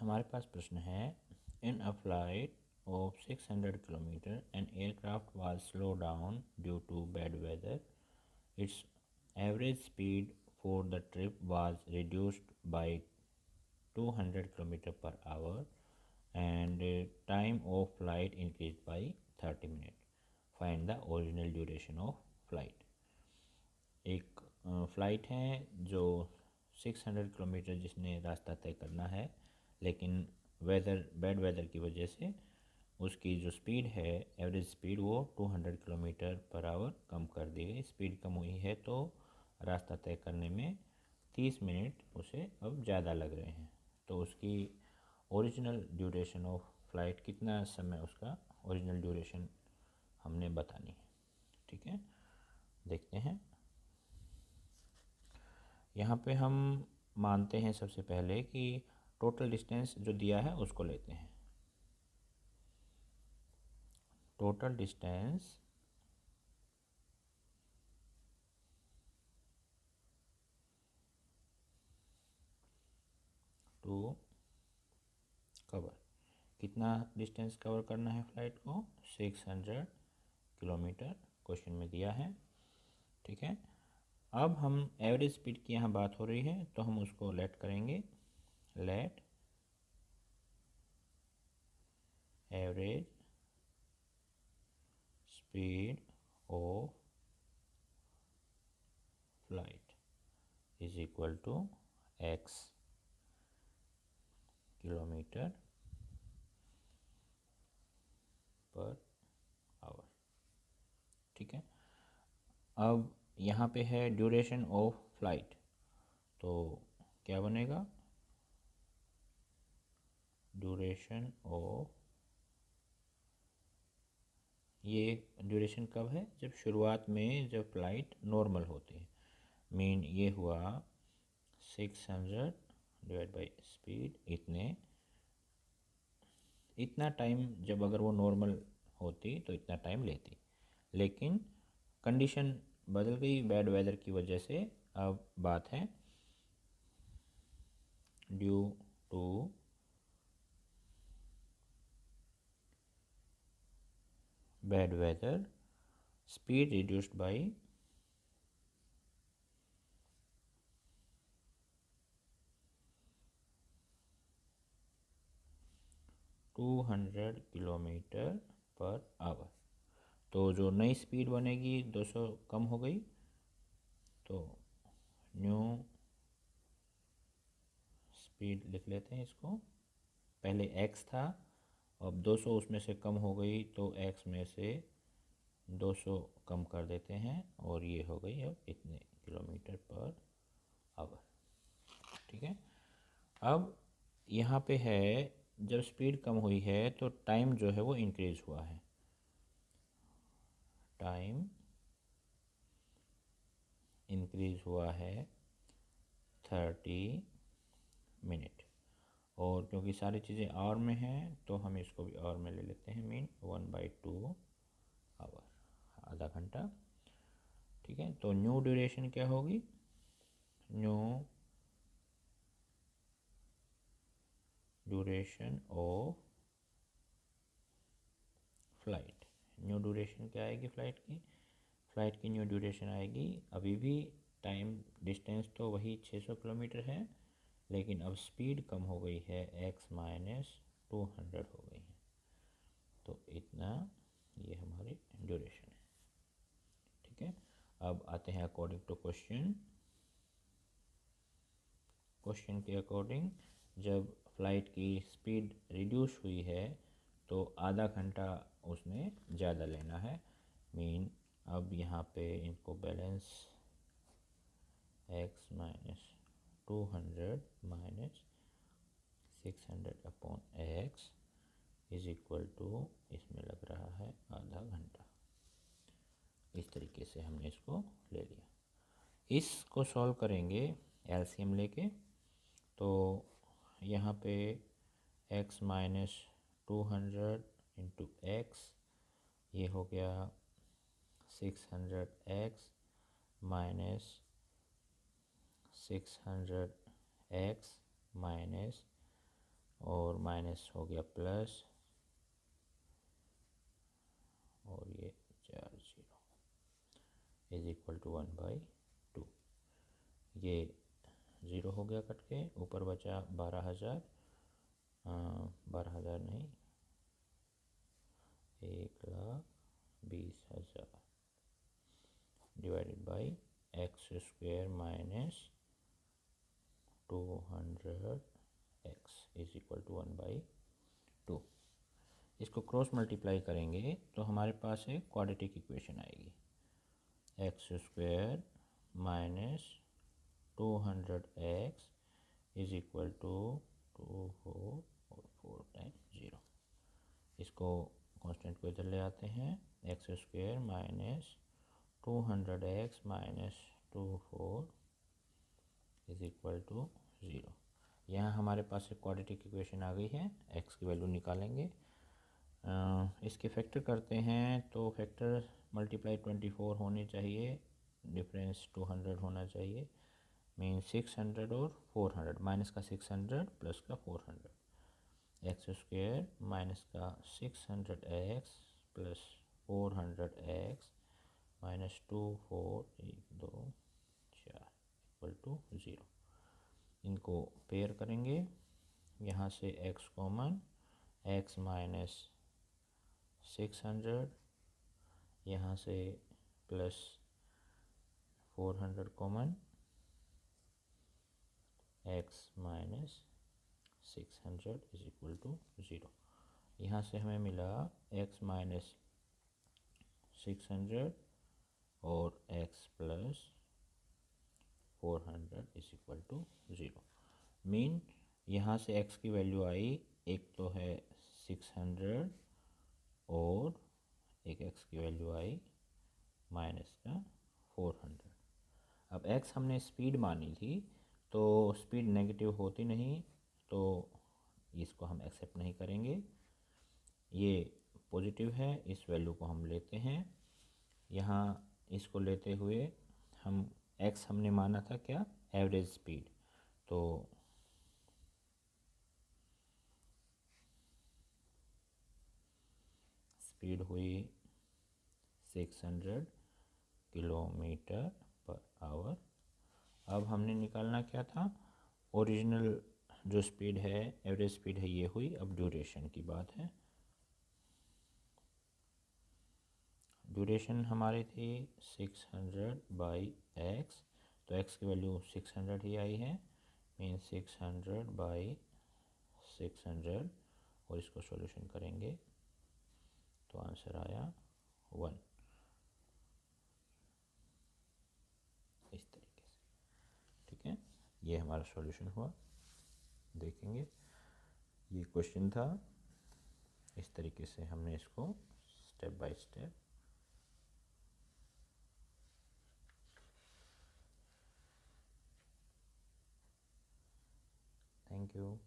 हमारे पास प्रश्न है, in a flight of 600 kilometer an aircraft was slow down due to bad weather. Its average speed for the trip was reduced by 200 kilometre per hour and time of flight increased by 30 minutes. Find the original duration of flight. एक flight है जो 600 kilometre जिसने रास्ता तय करना है, लेकिन bad weather की वजह से उसकी जो स्पीड है, एवरेज स्पीड, वो 200 किलोमीटर पर आवर कम कर दी गई. स्पीड कम हुई है तो रास्ता तय करने में 30 मिनट उसे अब ज़्यादा लग रहे हैं. तो उसकी ओरिजिनल ड्यूरेशन ऑफ फ़्लाइट, कितना समय उसका ओरिजिनल ड्यूरेशन हमने बतानी है. ठीक है, देखते हैं. यहाँ पे हम मानते हैं सबसे पहले कि टोटल डिस्टेंस जो दिया है उसको लेते हैं. टोटल डिस्टेंस टू कवर, कितना डिस्टेंस कवर करना है फ़्लाइट को? 600 किलोमीटर क्वेश्चन में दिया है. ठीक है, अब हम एवरेज स्पीड की यहाँ बात हो रही है तो हम उसको लेट करेंगे. Let average speed of flight is equal to x kilometre per hour. ठीक है, अब यहाँ पे है ड्यूरेशन ऑफ फ्लाइट, तो क्या बनेगा? ड्यूरेशन ऑफ, ये ड्यूरेशन कब है? जब शुरुआत में जब फ़्लाइट नॉर्मल होती है. मीन ये हुआ 600 डिवाइड बाई स्पीड, इतना टाइम. जब अगर वो नॉर्मल होती तो इतना टाइम लेती, लेकिन कंडीशन बदल गई बैड वेदर की वजह से. अब बात है due to bad weather speed reduced by 200 kilometre per hour. तो जो नई स्पीड बनेगी 200 कम हो गई, तो न्यू स्पीड लिख लेते हैं इसको. पहले x था, अब 200 उसमें से कम हो गई तो x में से 200 कम कर देते हैं और ये हो गई अब इतने किलोमीटर पर आवर. ठीक है, अब यहाँ पे है जब स्पीड कम हुई है तो टाइम जो है वो इंक्रीज़ हुआ है. टाइम इंक्रीज़ हुआ है 30 मिनट. और क्योंकि सारी चीज़ें आवर में हैं तो हम इसको भी आवर में ले लेते हैं. मीन 1/2 आवर, आधा घंटा. ठीक है, तो न्यू ड्यूरेशन क्या होगी? New duration of flight. New duration क्या आएगी फ्लाइट की न्यू ड्यूरेशन आएगी, अभी भी टाइम डिस्टेंस तो वही 600 किलोमीटर है, लेकिन अब स्पीड कम हो गई है, x माइनस 200 हो गई है, तो इतना ये हमारी ड्यूरेशन है. ठीक है, अब आते हैं अकॉर्डिंग टू क्वेश्चन के अकॉर्डिंग. जब फ्लाइट की स्पीड रिड्यूस हुई है तो आधा घंटा उसने ज़्यादा लेना है. मीन अब यहाँ पे इनको balance x minus 200 minus 600 upon x is equal to, इसमें लग रहा है आधा घंटा. इस तरीके से हमने इसको ले लिया. इसको सॉल्व करेंगे एलसीएम लेके, तो यहाँ पे x माइनस 200 इंटू एक्स, ये हो गया 600x माइनस 600x माइनस और माइनस हो गया प्लस, और ये 4 0 इज इक्वल टू 1/2। ये 0 हो गया कट के, ऊपर बचा 12,000, 12,000 नहीं, 1,20,000 divided by x square minus 200x is equal to 1/2। इसको क्रॉस मल्टीप्लाई करेंगे तो हमारे पास एक क्वाड्रेटिक इक्वेशन आएगी, x square minus 200x is equal to 2 4 और 4 टाइम्स 0। इसको कांस्टेंट को इधर ले आते हैं, x square minus 200x minus 2 4 is equal to 0। यहाँ हमारे पास एक क्वाड्रेटिक इक्वेशन आ गई है, x की वैल्यू निकालेंगे। इसके फैक्टर करते हैं तो फैक्टर मल्टीप्लाई 24 होने चाहिए, डिफरेंस 200 होना चाहिए, मीन 600 और 400, माइनस का 600 प्लस का 400, एक्स स्क्वायर माइनस का 600x plus 400x minus 2 4 1 2 4 equal to 0। इनको पेयर करेंगे, यहाँ से x कॉमन, x माइनस 600, यहाँ से plus 400 common, x minus 600 is equal to 0। यहाँ से हमें मिला x माइनस 600 और x plus 400 is equal to 0। Mean यहाँ से x की वैल्यू आई, एक तो है 600 और एक x की वैल्यू आई माइनस का 400। अब x हमने स्पीड मानी थी, तो स्पीड नेगेटिव होती नहीं, तो इसको हम एक्सेप्ट नहीं करेंगे। ये पॉजिटिव है, इस वैल्यू को हम लेते हैं। यहाँ इसको लेते हुए हम x हमने माना था क्या, एवरेज स्पीड, तो स्पीड हुई 600 किलोमीटर पर आवर। अब हमने निकालना क्या था, ओरिजिनल जो स्पीड है, एवरेज स्पीड है, ये हुई। अब ड्यूरेशन की बात है, ड्यूरेशन हमारी थी 600/x, तो x की वैल्यू 600 ही आई है, मीन 600/600, और इसको सॉल्यूशन करेंगे तो आंसर आया 1, इस तरीके से। ठीक है, ये हमारा सॉल्यूशन हुआ। देखेंगे, ये क्वेश्चन था, इस तरीके से हमने इसको step by step. Thank you.